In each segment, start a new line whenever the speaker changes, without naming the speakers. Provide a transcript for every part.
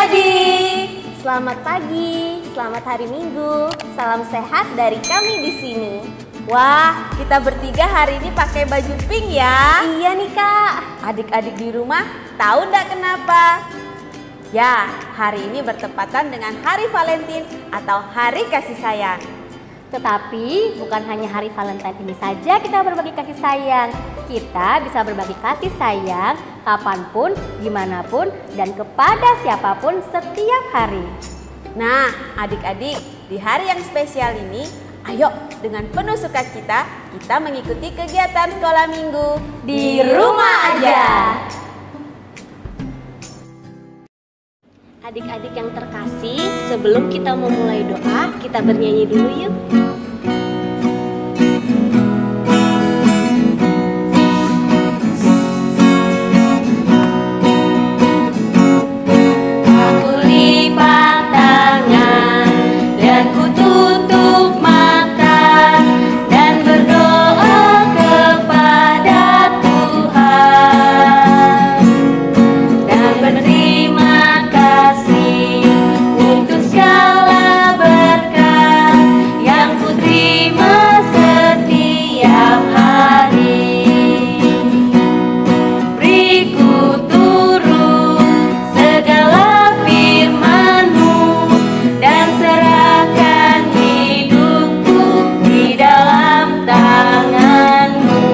adik-adik. Selamat pagi, selamat hari Minggu. Salam sehat dari kami di sini. Wah, kita bertiga hari ini pakai baju pink ya. Iya nih Kak. Adik-adik di rumah tahu enggak kenapa? Ya, hari ini bertepatan dengan Hari Valentine atau Hari Kasih Sayang.
Tetapi bukan hanya hari Valentine ini saja kita berbagi kasih sayang. Kita bisa berbagi kasih sayang kapanpun, dimanapun, dan kepada siapapun setiap hari.
Nah, adik-adik, di hari yang spesial ini, ayo dengan penuh sukacita kita mengikuti kegiatan sekolah minggu
Di rumah aja. Adik-adik yang terkasih, sebelum kita memulai doa, kita bernyanyi dulu yuk.
Aku lipat tangan dan ku tutup mata dan berdoa kepada Tuhan dan berterima kasih untuk segala berkat yang ku terima setiap hari. Beri ku turut segala firman-Mu dan serahkan hidupku di dalam tangan-Mu.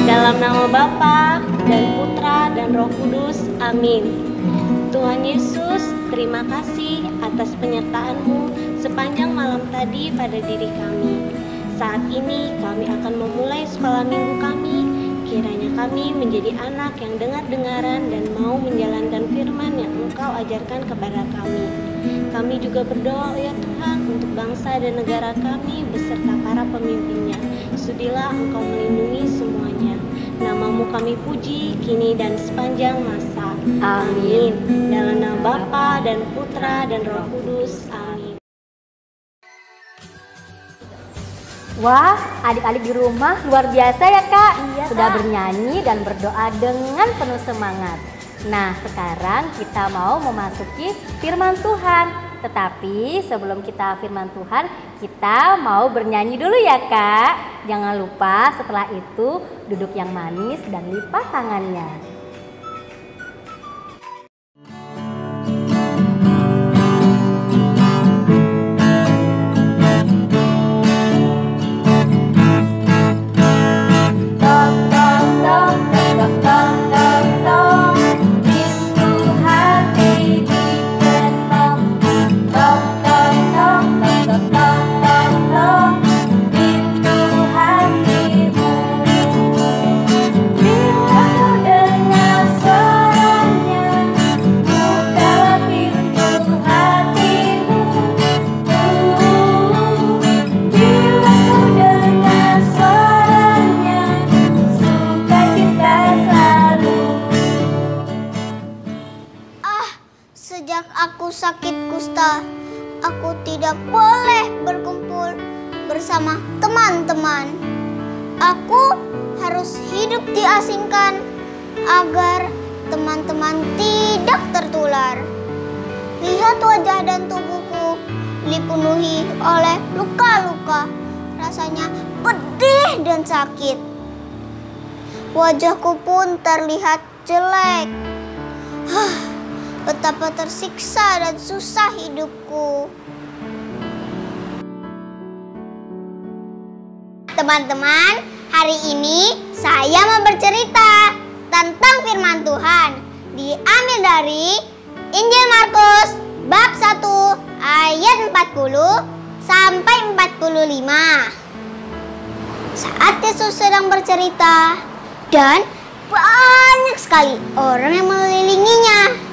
Dalam nama Bapa dan Putra dan Roh Kudus, amin. Tuhan Yesus, terima kasih atas penyertaan-Mu sepanjang malam tadi pada diri kami. Saat ini kami akan memulai sekolah minggu kami. Kiranya kami menjadi anak yang dengar-dengaran dan mau menjalankan firman yang Engkau ajarkan kepada kami. Kami juga berdoa ya Tuhan untuk bangsa dan negara kami beserta para pemimpinnya. Sudilah Engkau melindungi semuanya. Nama-Mu kami puji kini dan sepanjang masa. Amin. Dalam nama Bapa dan Putra dan Roh Kudus. Amin. Wah, adik-adik di rumah luar biasa ya Kak.
Iya,
Sudah
Kak.
bernyanyi dan berdoa dengan penuh semangat. Nah, sekarang kita mau memasuki firman Tuhan. Tetapi sebelum kita firman Tuhan, kita mau bernyanyi dulu ya Kak. Jangan lupa setelah itu duduk yang manis dan lipat tangannya.
Sejak aku sakit kusta, aku tidak boleh berkumpul bersama teman-teman. Aku harus hidup diasingkan agar teman-teman tidak tertular. Lihat wajah dan tubuhku dipenuhi oleh luka-luka. Rasanya pedih dan sakit. Wajahku pun terlihat jelek. Betapa tersiksa dan susah hidupku. Teman-teman, hari ini saya mau bercerita tentang firman Tuhan. Diambil dari Injil Markus bab 1 ayat 40 sampai 45. Saat Yesus sedang bercerita dan banyak sekali orang yang mengelilinginya.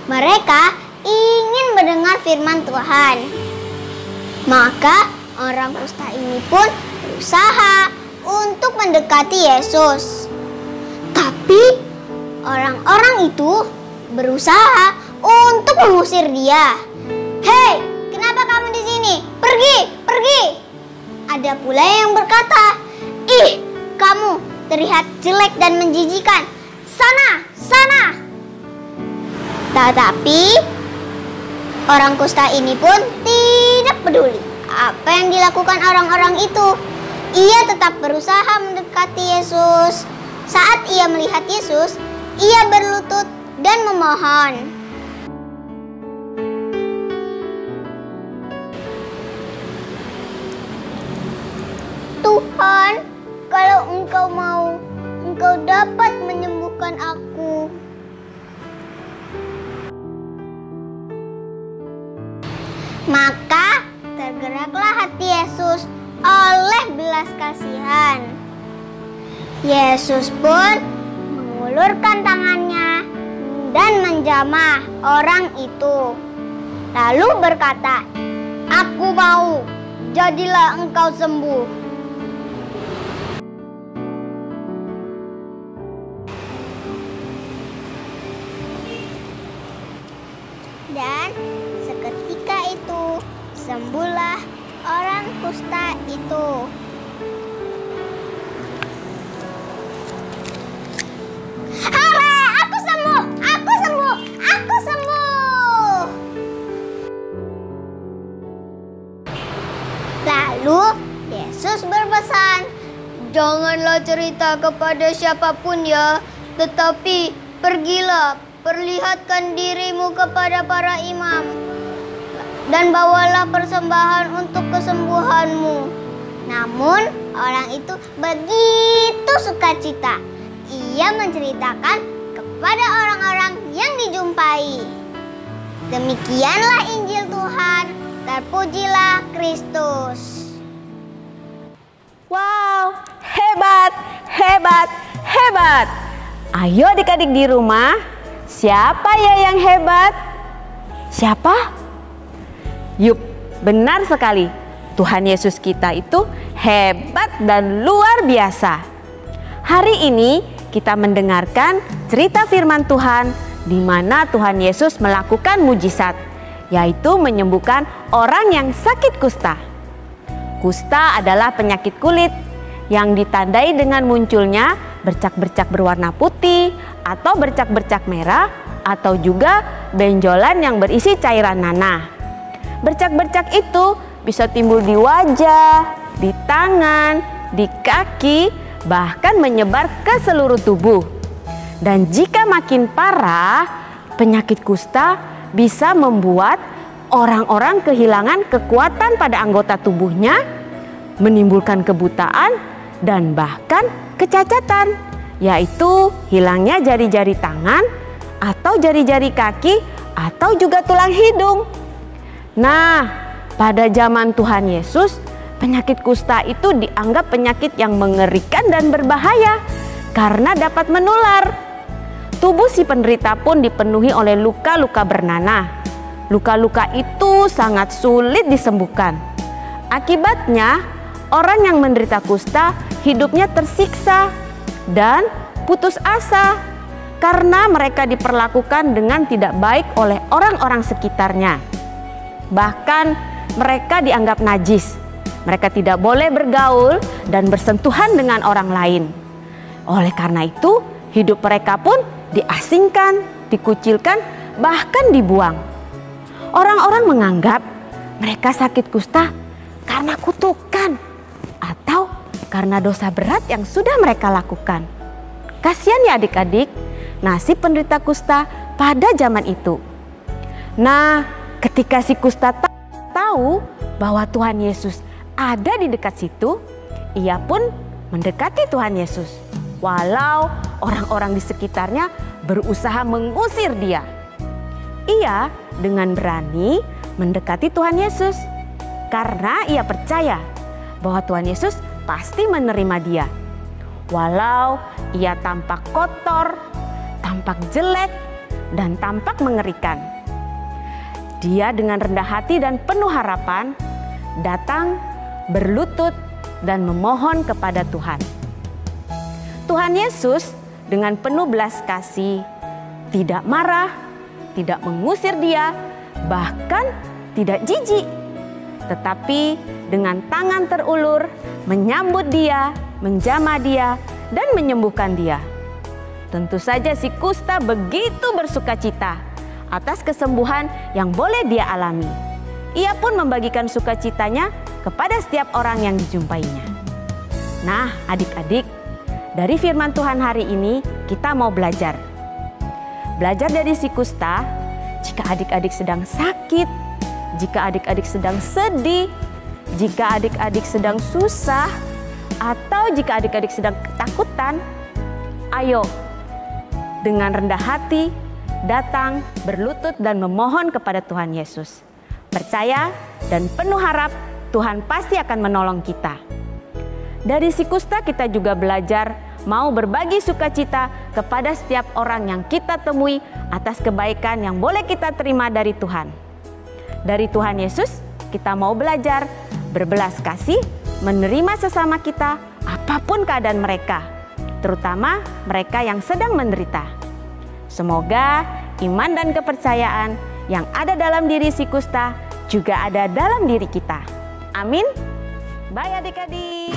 Mereka ingin mendengar firman Tuhan. Maka orang kusta ini pun berusaha untuk mendekati Yesus. Tapi orang-orang itu berusaha untuk mengusir dia. "Hei, kenapa kamu di sini? Pergi, pergi!" Ada pula yang berkata, "Ih, kamu terlihat jelek dan menjijikan. Sana, sana!" Tetapi orang kusta ini pun tidak peduli apa yang dilakukan orang-orang itu. Ia tetap berusaha mendekati Yesus. Saat ia melihat Yesus, ia berlutut dan memohon. Tuhan, kalau Engkau mau, Engkau dapat menyembuhkan aku. Maka tergeraklah hati Yesus oleh belas kasihan. Yesus pun mengulurkan tangannya dan menjamah orang itu. Lalu berkata, "Aku mau, jadilah engkau sembuh." Dan seketika itu sembuhlah orang kusta itu. Hore, aku sembuh, aku sembuh, aku sembuh. Lalu Yesus berpesan, "Janganlah cerita kepada siapapun ya, tetapi pergilah, perlihatkan dirimu kepada para imam, dan bawalah persembahan untuk kesembuhanmu." Namun orang itu begitu sukacita. Ia menceritakan kepada orang-orang yang dijumpai. Demikianlah Injil Tuhan. Terpujilah Kristus.
Wow, hebat, hebat, hebat. Ayo adik-adik di rumah, siapa ya yang hebat? Siapa? Yup, benar sekali. Tuhan Yesus kita itu hebat dan luar biasa. Hari ini kita mendengarkan cerita firman Tuhan di mana Tuhan Yesus melakukan mujizat, yaitu menyembuhkan orang yang sakit kusta. Kusta adalah penyakit kulit yang ditandai dengan munculnya bercak-bercak berwarna putih atau bercak-bercak merah atau juga benjolan yang berisi cairan nanah. Bercak-bercak itu bisa timbul di wajah, di tangan, di kaki, bahkan menyebar ke seluruh tubuh. Dan jika makin parah, penyakit kusta bisa membuat orang-orang kehilangan kekuatan pada anggota tubuhnya, menimbulkan kebutaan dan bahkan kecacatan, yaitu hilangnya jari-jari tangan atau jari-jari kaki atau juga tulang hidung. Nah, pada zaman Tuhan Yesus, penyakit kusta itu dianggap penyakit yang mengerikan dan berbahaya karena dapat menular. Tubuh si penderita pun dipenuhi oleh luka-luka bernanah. Luka-luka itu sangat sulit disembuhkan. Akibatnya, orang yang menderita kusta hidupnya tersiksa dan putus asa karena mereka diperlakukan dengan tidak baik oleh orang-orang sekitarnya. Bahkan mereka dianggap najis. Mereka tidak boleh bergaul dan bersentuhan dengan orang lain. Oleh karena itu, hidup mereka pun diasingkan, dikucilkan, bahkan dibuang. Orang-orang menganggap mereka sakit kusta karena kutukan atau karena dosa berat yang sudah mereka lakukan. Kasihan ya adik-adik, nasib penderita kusta pada zaman itu. Nah, ketika si kusta tahu bahwa Tuhan Yesus ada di dekat situ, ia pun mendekati Tuhan Yesus. Walau orang-orang di sekitarnya berusaha mengusir dia, ia dengan berani mendekati Tuhan Yesus karena ia percaya bahwa Tuhan Yesus pasti menerima dia. Walau ia tampak kotor, tampak jelek, dan tampak mengerikan. Dia dengan rendah hati dan penuh harapan datang, berlutut, dan memohon kepada Tuhan. Tuhan Yesus dengan penuh belas kasih tidak marah, tidak mengusir dia, bahkan tidak jijik, tetapi dengan tangan terulur menyambut dia, menjamah dia, dan menyembuhkan dia. Tentu saja si kusta begitu bersukacita. atas kesembuhan yang boleh dia alami. Ia pun membagikan sukacitanya kepada setiap orang yang dijumpainya. Nah, adik-adik, dari firman Tuhan hari ini kita mau belajar. Belajar dari si kusta, jika adik-adik sedang sakit, jika adik-adik sedang sedih, jika adik-adik sedang susah, atau jika adik-adik sedang ketakutan, ayo dengan rendah hati datang, berlutut dan memohon kepada Tuhan Yesus. Percaya dan penuh harap Tuhan pasti akan menolong kita. Dari si kusta kita juga belajar mau berbagi sukacita kepada setiap orang yang kita temui atas kebaikan yang boleh kita terima dari Tuhan. Dari Tuhan Yesus kita mau belajar berbelas kasih, menerima sesama kita apapun keadaan mereka, terutama mereka yang sedang menderita. Semoga iman dan kepercayaan yang ada dalam diri si kusta juga ada dalam diri kita. Amin. Bye adik-adik.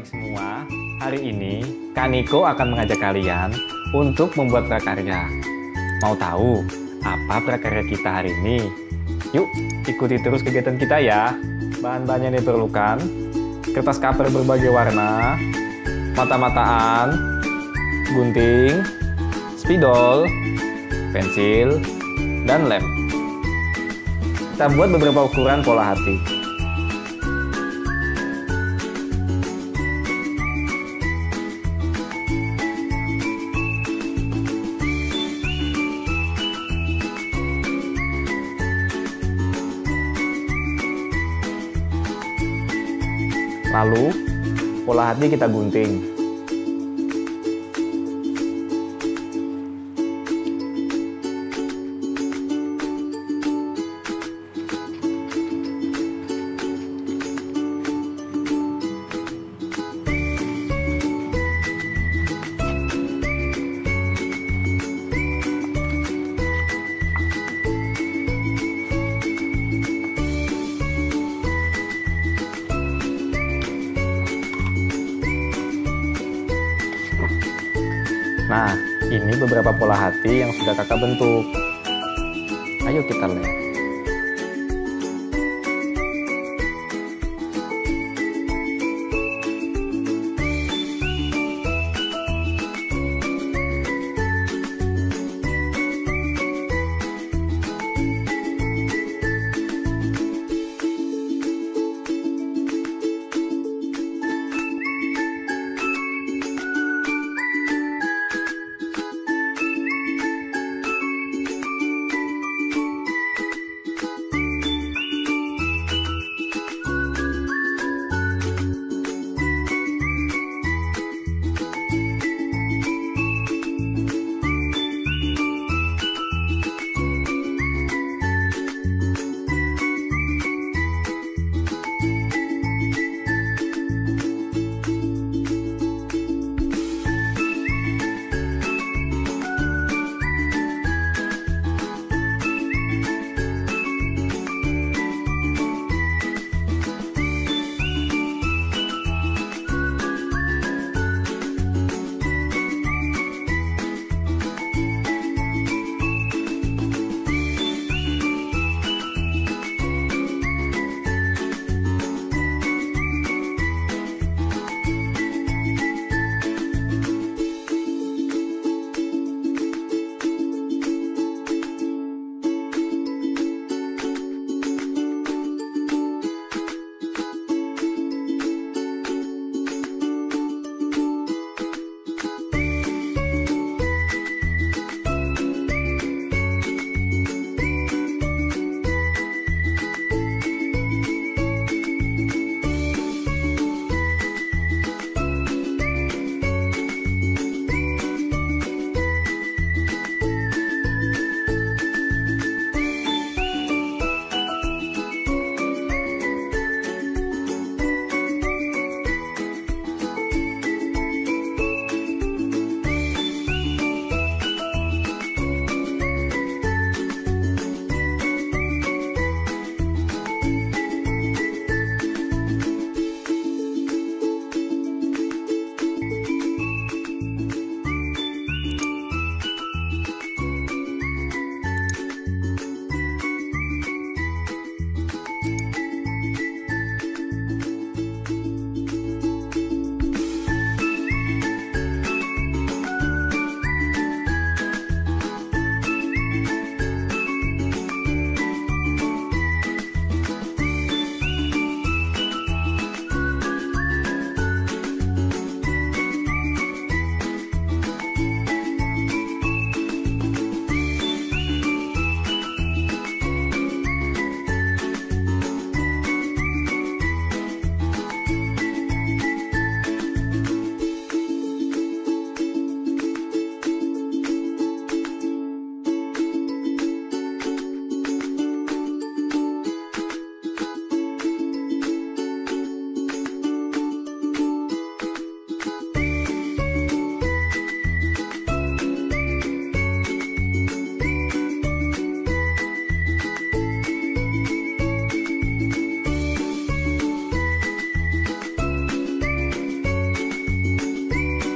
Semua, hari ini Kak Niko akan mengajak kalian untuk membuat prakarya. Mau tahu apa prakarya kita hari ini? Yuk, ikuti terus kegiatan kita ya. Bahan-bahan yang diperlukan: kertas kaper berbagai warna, mata-mataan, gunting, spidol, pensil, dan lem. Kita buat beberapa ukuran pola hati. Lalu, pola hati kita gunting. Nah, ini beberapa pola hati yang sudah kakak bentuk. Ayo kita lihat.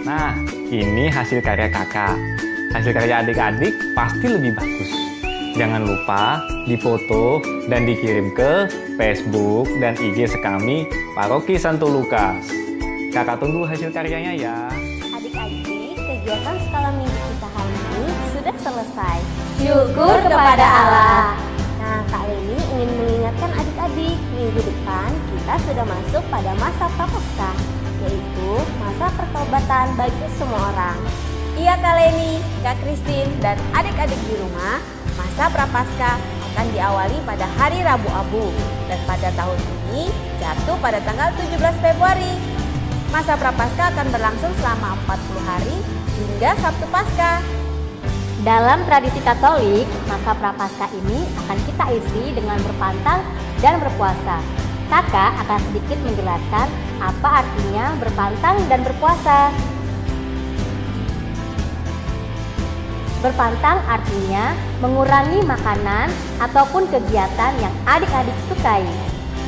Nah, ini hasil karya kakak. Hasil karya adik-adik pasti lebih bagus. Jangan lupa difoto dan dikirim ke Facebook dan IG Sekami Paroki Santo Lukas. Kakak tunggu hasil karyanya ya.
Adik-adik, kegiatan skala minggu kita hari ini sudah selesai. Syukur kepada Allah. Nah, Kak Leni ingin mengingatkan adik-adik, minggu depan kita sudah masuk pada masa Prapaskah, yaitu masa pertobatan bagi semua orang. Iya Kak Leni, Kak Christine, dan adik-adik di rumah, masa Prapaskah akan diawali pada hari Rabu Abu dan pada tahun ini jatuh pada tanggal 17 Februari. Masa Prapaskah akan berlangsung selama 40 hari hingga Sabtu Paskah. Dalam tradisi Katolik, masa Prapaskah ini akan kita isi dengan berpantang dan berpuasa. Kakak akan sedikit menjelaskan apa artinya berpantang dan berpuasa. Berpantang artinya mengurangi makanan ataupun kegiatan yang adik-adik sukai.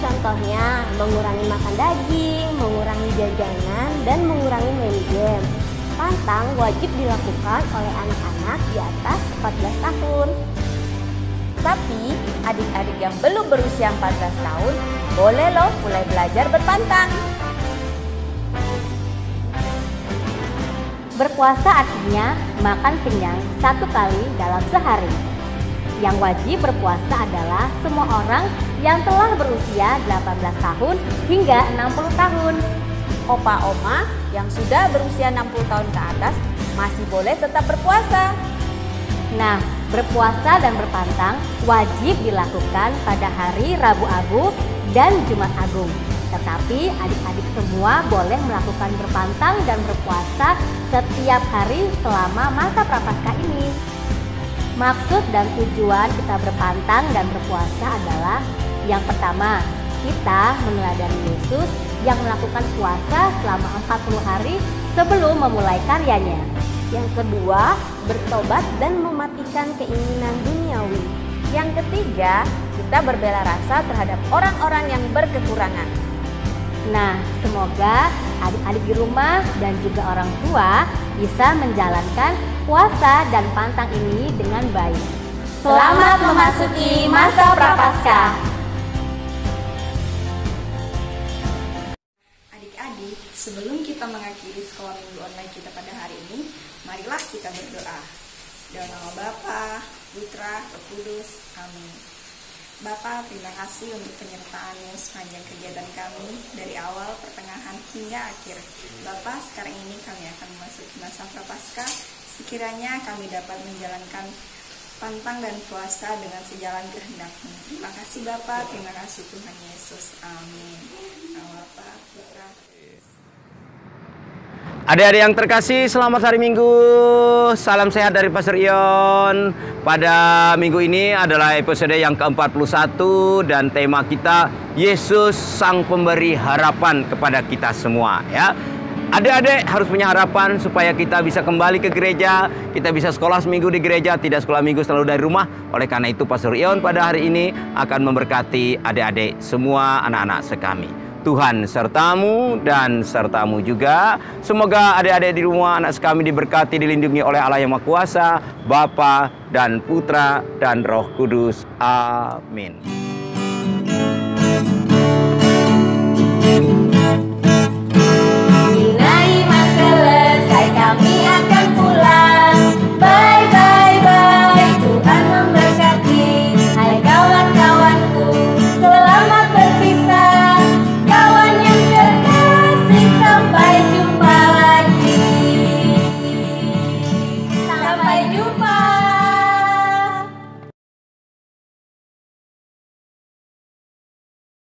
Contohnya mengurangi makan daging, mengurangi jajanan, dan mengurangi main game. Pantang wajib dilakukan oleh anak-anak di atas 14 tahun. Tapi adik-adik yang belum berusia 14 tahun boleh loh mulai belajar berpantang. Berpuasa artinya makan kenyang 1 kali dalam sehari. Yang wajib berpuasa adalah semua orang yang telah berusia 18 tahun hingga 60 tahun. Opa-oma yang sudah berusia 60 tahun ke atas masih boleh tetap berpuasa. Nah, berpuasa dan berpantang wajib dilakukan pada hari Rabu Abu dan Jumat Agung. Tetapi adik-adik semua boleh melakukan berpantang dan berpuasa setiap hari selama masa Prapaskah ini. Maksud dan tujuan kita berpantang dan berpuasa adalah yang pertama, kita meneladani Yesus yang melakukan puasa selama 40 hari sebelum memulai karyanya. Yang kedua, bertobat dan mematikan keinginan duniawi. Yang ketiga, kita berbela rasa terhadap orang-orang yang berkekurangan. Nah, semoga adik-adik di rumah dan juga orang tua bisa menjalankan puasa dan pantang ini dengan baik. Selamat memasuki masa Prapaskah.
Adik-adik, sebelum kita mengakhiri sekolah minggu online kita pada hari ini, marilah kita berdoa. Dalam nama Bapa, Putra, Roh Kudus. Amin. Bapa, terima kasih untuk penyertaan-Mu sepanjang kegiatan kami dari awal, pertengahan hingga akhir. Bapa, sekarang ini kami akan memasuki masa Prapaskah. Sekiranya kami dapat menjalankan pantang dan puasa dengan sejalan kehendak-Mu. Terima kasih Bapa, terima kasih Tuhan Yesus. Amin. Nama Bapa, Putra.
Adik-adik yang terkasih, selamat hari Minggu. Salam sehat dari Pastor Ion. Pada minggu ini adalah episode yang ke-41 dan tema kita Yesus Sang Pemberi Harapan kepada kita semua, ya. Adik-adik harus punya harapan supaya kita bisa kembali ke gereja, kita bisa sekolah seminggu di gereja, tidak sekolah minggu selalu dari rumah. Oleh karena itu Pastor Ion pada hari ini akan memberkati adik-adik semua anak-anak sekami. Tuhan sertamu dan sertamu juga. Semoga adik-adik di rumah, anak kami diberkati, dilindungi oleh Allah yang Maha Kuasa, Bapa dan Putra dan Roh Kudus. Amin.